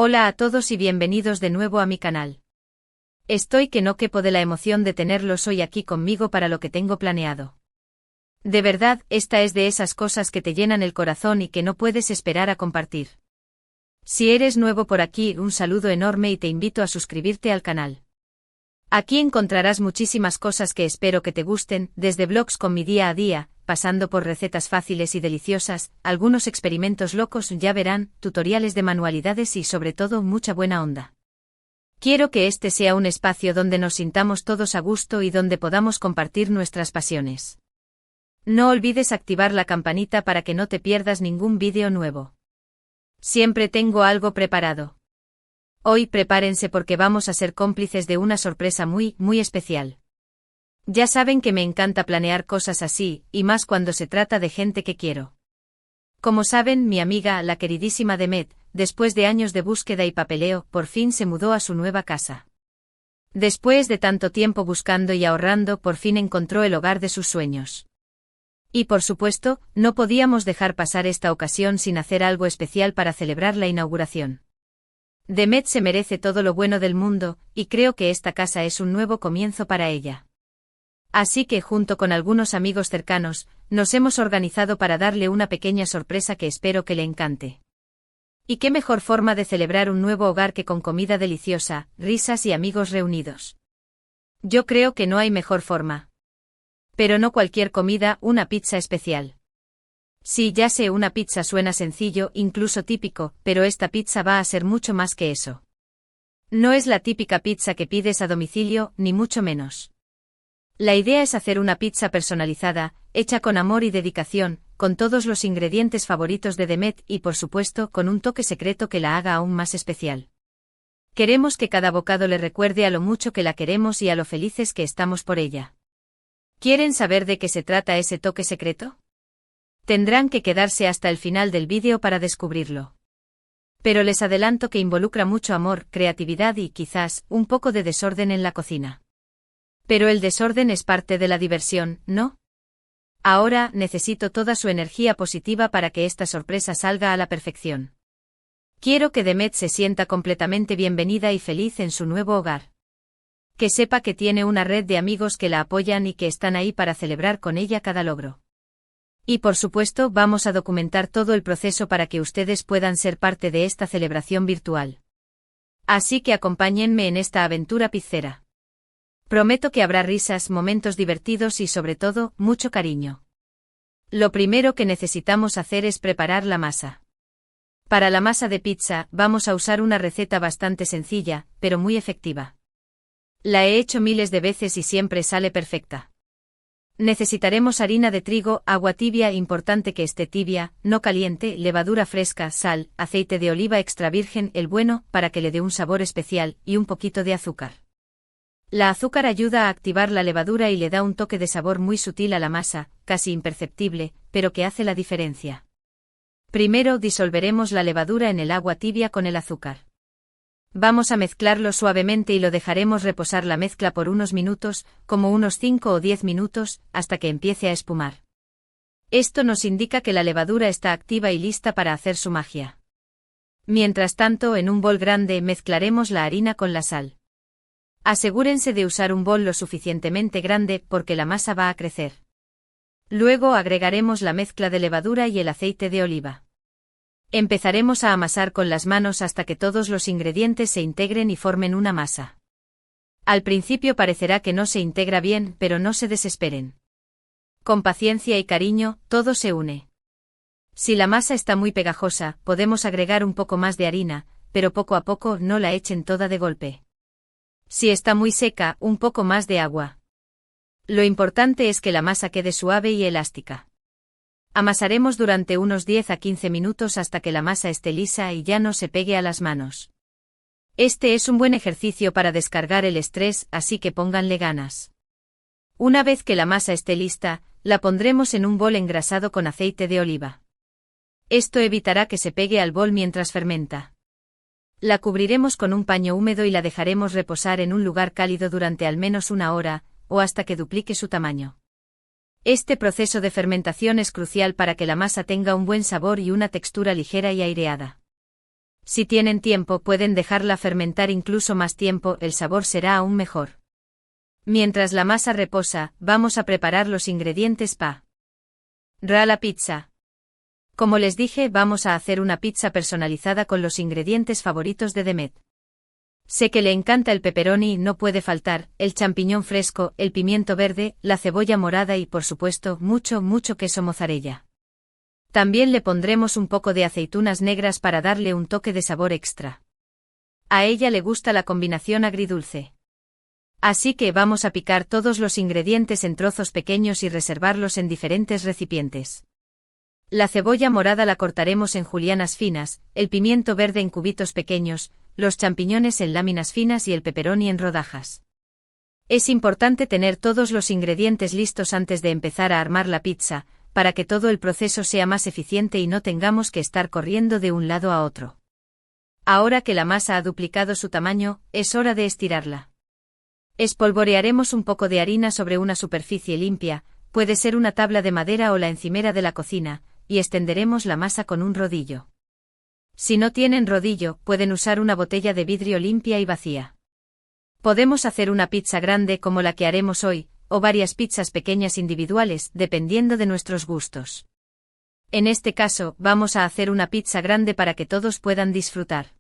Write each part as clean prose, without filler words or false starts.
Hola a todos y bienvenidos de nuevo a mi canal. Estoy que no quepo de la emoción de tenerlos hoy aquí conmigo para lo que tengo planeado. De verdad, esta es de esas cosas que te llenan el corazón y que no puedes esperar a compartir. Si eres nuevo por aquí, un saludo enorme y te invito a suscribirte al canal. Aquí encontrarás muchísimas cosas que espero que te gusten, desde vlogs con mi día a día, pasando por recetas fáciles y deliciosas, algunos experimentos locos, ya verán, tutoriales de manualidades y sobre todo mucha buena onda. Quiero que este sea un espacio donde nos sintamos todos a gusto y donde podamos compartir nuestras pasiones. No olvides activar la campanita para que no te pierdas ningún vídeo nuevo. Siempre tengo algo preparado. Hoy prepárense porque vamos a ser cómplices de una sorpresa muy especial. Ya saben que me encanta planear cosas así, y más cuando se trata de gente que quiero. Como saben, mi amiga, la queridísima Demet, después de años de búsqueda y papeleo, por fin se mudó a su nueva casa. Después de tanto tiempo buscando y ahorrando, por fin encontró el hogar de sus sueños. Y por supuesto, no podíamos dejar pasar esta ocasión sin hacer algo especial para celebrar la inauguración. Demet se merece todo lo bueno del mundo, y creo que esta casa es un nuevo comienzo para ella. Así que junto con algunos amigos cercanos, nos hemos organizado para darle una pequeña sorpresa que espero que le encante. Y qué mejor forma de celebrar un nuevo hogar que con comida deliciosa, risas y amigos reunidos. Yo creo que no hay mejor forma. Pero no cualquier comida, una pizza especial. Sí, ya sé, una pizza suena sencillo, incluso típico, pero esta pizza va a ser mucho más que eso. No es la típica pizza que pides a domicilio, ni mucho menos. La idea es hacer una pizza personalizada, hecha con amor y dedicación, con todos los ingredientes favoritos de Demet y por supuesto con un toque secreto que la haga aún más especial. Queremos que cada bocado le recuerde a lo mucho que la queremos y a lo felices que estamos por ella. ¿Quieren saber de qué se trata ese toque secreto? Tendrán que quedarse hasta el final del vídeo para descubrirlo. Pero les adelanto que involucra mucho amor, creatividad y, quizás, un poco de desorden en la cocina. Pero el desorden es parte de la diversión, ¿no? Ahora, necesito toda su energía positiva para que esta sorpresa salga a la perfección. Quiero que Demet se sienta completamente bienvenida y feliz en su nuevo hogar. Que sepa que tiene una red de amigos que la apoyan y que están ahí para celebrar con ella cada logro. Y por supuesto, vamos a documentar todo el proceso para que ustedes puedan ser parte de esta celebración virtual. Así que acompáñenme en esta aventura pizzera. Prometo que habrá risas, momentos divertidos y sobre todo, mucho cariño. Lo primero que necesitamos hacer es preparar la masa. Para la masa de pizza, vamos a usar una receta bastante sencilla, pero muy efectiva. La he hecho miles de veces y siempre sale perfecta. Necesitaremos harina de trigo, agua tibia, importante que esté tibia, no caliente, levadura fresca, sal, aceite de oliva extra virgen, el bueno, para que le dé un sabor especial, y un poquito de azúcar. La azúcar ayuda a activar la levadura y le da un toque de sabor muy sutil a la masa, casi imperceptible, pero que hace la diferencia. Primero disolveremos la levadura en el agua tibia con el azúcar. Vamos a mezclarlo suavemente y lo dejaremos reposar la mezcla por unos minutos, como unos 5 o 10 minutos, hasta que empiece a espumar. Esto nos indica que la levadura está activa y lista para hacer su magia. Mientras tanto, en un bol grande mezclaremos la harina con la sal. Asegúrense de usar un bol lo suficientemente grande porque la masa va a crecer. Luego agregaremos la mezcla de levadura y el aceite de oliva. Empezaremos a amasar con las manos hasta que todos los ingredientes se integren y formen una masa. Al principio parecerá que no se integra bien, pero no se desesperen. Con paciencia y cariño, todo se une. Si la masa está muy pegajosa, podemos agregar un poco más de harina, pero poco a poco, no la echen toda de golpe. Si está muy seca, un poco más de agua. Lo importante es que la masa quede suave y elástica. Amasaremos durante unos 10 a 15 minutos hasta que la masa esté lisa y ya no se pegue a las manos. Este es un buen ejercicio para descargar el estrés, así que pónganle ganas. Una vez que la masa esté lista, la pondremos en un bol engrasado con aceite de oliva. Esto evitará que se pegue al bol mientras fermenta. La cubriremos con un paño húmedo y la dejaremos reposar en un lugar cálido durante al menos una hora, o hasta que duplique su tamaño. Este proceso de fermentación es crucial para que la masa tenga un buen sabor y una textura ligera y aireada. Si tienen tiempo, pueden dejarla fermentar incluso más tiempo, el sabor será aún mejor. Mientras la masa reposa, vamos a preparar los ingredientes para la pizza. Como les dije, vamos a hacer una pizza personalizada con los ingredientes favoritos de Demet. Sé que le encanta el pepperoni, no puede faltar, el champiñón fresco, el pimiento verde, la cebolla morada y por supuesto, mucho queso mozzarella. También le pondremos un poco de aceitunas negras para darle un toque de sabor extra. A ella le gusta la combinación agridulce. Así que vamos a picar todos los ingredientes en trozos pequeños y reservarlos en diferentes recipientes. La cebolla morada la cortaremos en julianas finas, el pimiento verde en cubitos pequeños, los champiñones en láminas finas y el pepperoni en rodajas. Es importante tener todos los ingredientes listos antes de empezar a armar la pizza, para que todo el proceso sea más eficiente y no tengamos que estar corriendo de un lado a otro. Ahora que la masa ha duplicado su tamaño, es hora de estirarla. Espolvorearemos un poco de harina sobre una superficie limpia, puede ser una tabla de madera o la encimera de la cocina, y extenderemos la masa con un rodillo. Si no tienen rodillo, pueden usar una botella de vidrio limpia y vacía. Podemos hacer una pizza grande como la que haremos hoy, o varias pizzas pequeñas individuales, dependiendo de nuestros gustos. En este caso, vamos a hacer una pizza grande para que todos puedan disfrutar.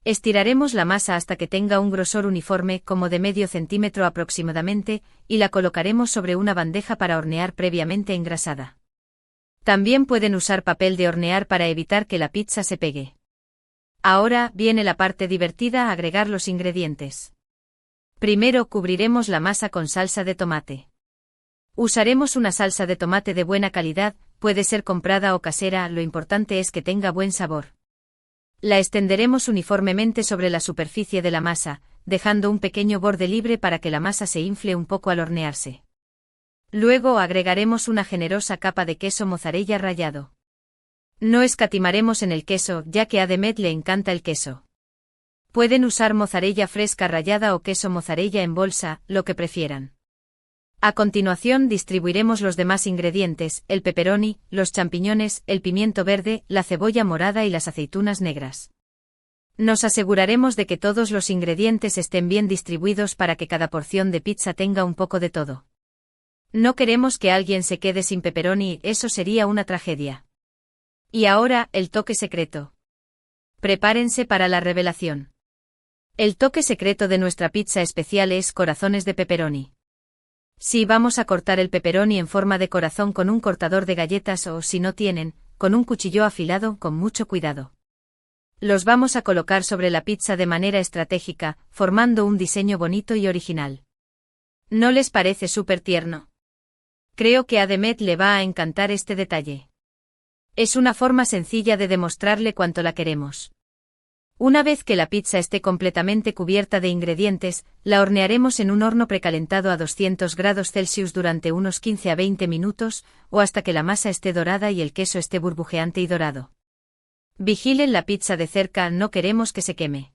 Estiraremos la masa hasta que tenga un grosor uniforme como de medio centímetro aproximadamente, y la colocaremos sobre una bandeja para hornear previamente engrasada. También pueden usar papel de hornear para evitar que la pizza se pegue. Ahora viene la parte divertida: agregar los ingredientes. Primero cubriremos la masa con salsa de tomate. Usaremos una salsa de tomate de buena calidad, puede ser comprada o casera, lo importante es que tenga buen sabor. La extenderemos uniformemente sobre la superficie de la masa, dejando un pequeño borde libre para que la masa se infle un poco al hornearse. Luego agregaremos una generosa capa de queso mozzarella rallado. No escatimaremos en el queso, ya que a Demet le encanta el queso. Pueden usar mozzarella fresca rallada o queso mozzarella en bolsa, lo que prefieran. A continuación distribuiremos los demás ingredientes: el pepperoni, los champiñones, el pimiento verde, la cebolla morada y las aceitunas negras. Nos aseguraremos de que todos los ingredientes estén bien distribuidos para que cada porción de pizza tenga un poco de todo. No queremos que alguien se quede sin pepperoni, eso sería una tragedia. Y ahora, el toque secreto. Prepárense para la revelación. El toque secreto de nuestra pizza especial es corazones de pepperoni. Sí, vamos a cortar el pepperoni en forma de corazón con un cortador de galletas o, si no tienen, con un cuchillo afilado, con mucho cuidado. Los vamos a colocar sobre la pizza de manera estratégica, formando un diseño bonito y original. ¿No les parece súper tierno? Creo que a Demet le va a encantar este detalle. Es una forma sencilla de demostrarle cuánto la queremos. Una vez que la pizza esté completamente cubierta de ingredientes, la hornearemos en un horno precalentado a 200 grados Celsius durante unos 15 a 20 minutos, o hasta que la masa esté dorada y el queso esté burbujeante y dorado. Vigilen la pizza de cerca, no queremos que se queme.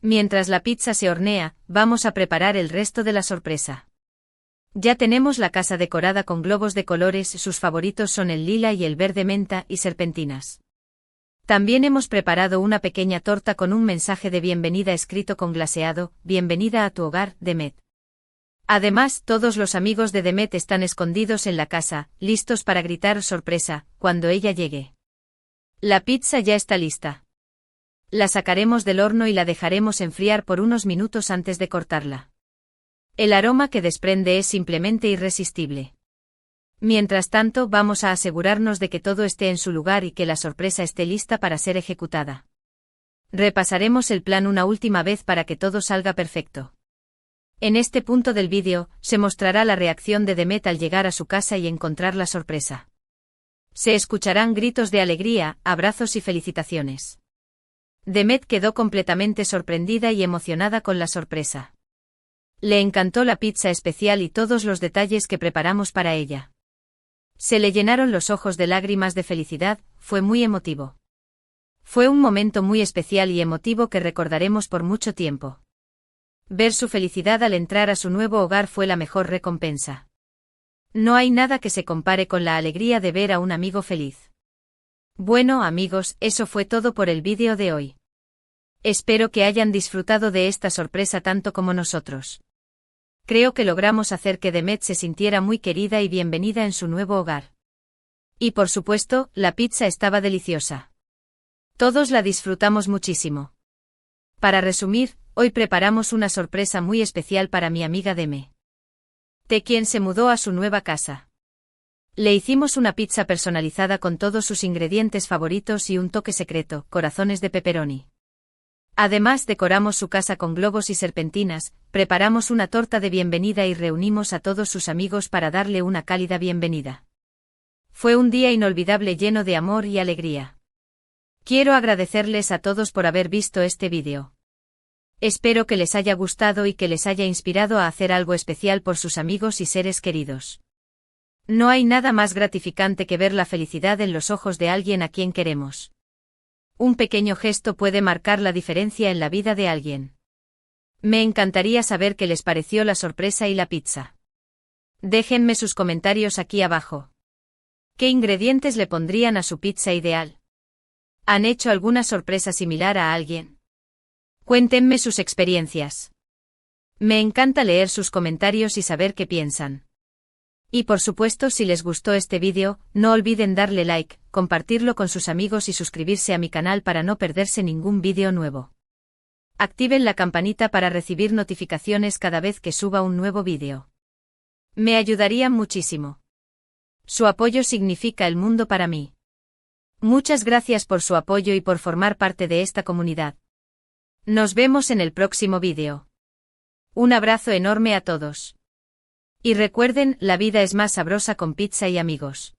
Mientras la pizza se hornea, vamos a preparar el resto de la sorpresa. Ya tenemos la casa decorada con globos de colores, sus favoritos son el lila y el verde menta y serpentinas. También hemos preparado una pequeña torta con un mensaje de bienvenida escrito con glaseado: bienvenida a tu hogar, Demet. Además, todos los amigos de Demet están escondidos en la casa, listos para gritar sorpresa cuando ella llegue. La pizza ya está lista. La sacaremos del horno y la dejaremos enfriar por unos minutos antes de cortarla. El aroma que desprende es simplemente irresistible. Mientras tanto, vamos a asegurarnos de que todo esté en su lugar y que la sorpresa esté lista para ser ejecutada. Repasaremos el plan una última vez para que todo salga perfecto. En este punto del vídeo, se mostrará la reacción de Demet al llegar a su casa y encontrar la sorpresa. Se escucharán gritos de alegría, abrazos y felicitaciones. Demet quedó completamente sorprendida y emocionada con la sorpresa. Le encantó la pizza especial y todos los detalles que preparamos para ella. Se le llenaron los ojos de lágrimas de felicidad, fue muy emotivo. Fue un momento muy especial y emotivo que recordaremos por mucho tiempo. Ver su felicidad al entrar a su nuevo hogar fue la mejor recompensa. No hay nada que se compare con la alegría de ver a un amigo feliz. Bueno amigos, eso fue todo por el vídeo de hoy. Espero que hayan disfrutado de esta sorpresa tanto como nosotros. Creo que logramos hacer que Demet se sintiera muy querida y bienvenida en su nuevo hogar. Y por supuesto, la pizza estaba deliciosa. Todos la disfrutamos muchísimo. Para resumir, hoy preparamos una sorpresa muy especial para mi amiga Deme, quien se mudó a su nueva casa. Le hicimos una pizza personalizada con todos sus ingredientes favoritos y un toque secreto, corazones de pepperoni. Además decoramos su casa con globos y serpentinas, preparamos una torta de bienvenida y reunimos a todos sus amigos para darle una cálida bienvenida. Fue un día inolvidable lleno de amor y alegría. Quiero agradecerles a todos por haber visto este vídeo. Espero que les haya gustado y que les haya inspirado a hacer algo especial por sus amigos y seres queridos. No hay nada más gratificante que ver la felicidad en los ojos de alguien a quien queremos. Un pequeño gesto puede marcar la diferencia en la vida de alguien. Me encantaría saber qué les pareció la sorpresa y la pizza. Déjenme sus comentarios aquí abajo. ¿Qué ingredientes le pondrían a su pizza ideal? ¿Han hecho alguna sorpresa similar a alguien? Cuéntenme sus experiencias. Me encanta leer sus comentarios y saber qué piensan. Y por supuesto, si les gustó este vídeo, no olviden darle like, compartirlo con sus amigos y suscribirse a mi canal para no perderse ningún vídeo nuevo. Activen la campanita para recibir notificaciones cada vez que suba un nuevo vídeo. Me ayudarían muchísimo. Su apoyo significa el mundo para mí. Muchas gracias por su apoyo y por formar parte de esta comunidad. Nos vemos en el próximo vídeo. Un abrazo enorme a todos. Y recuerden, la vida es más sabrosa con pizza y amigos.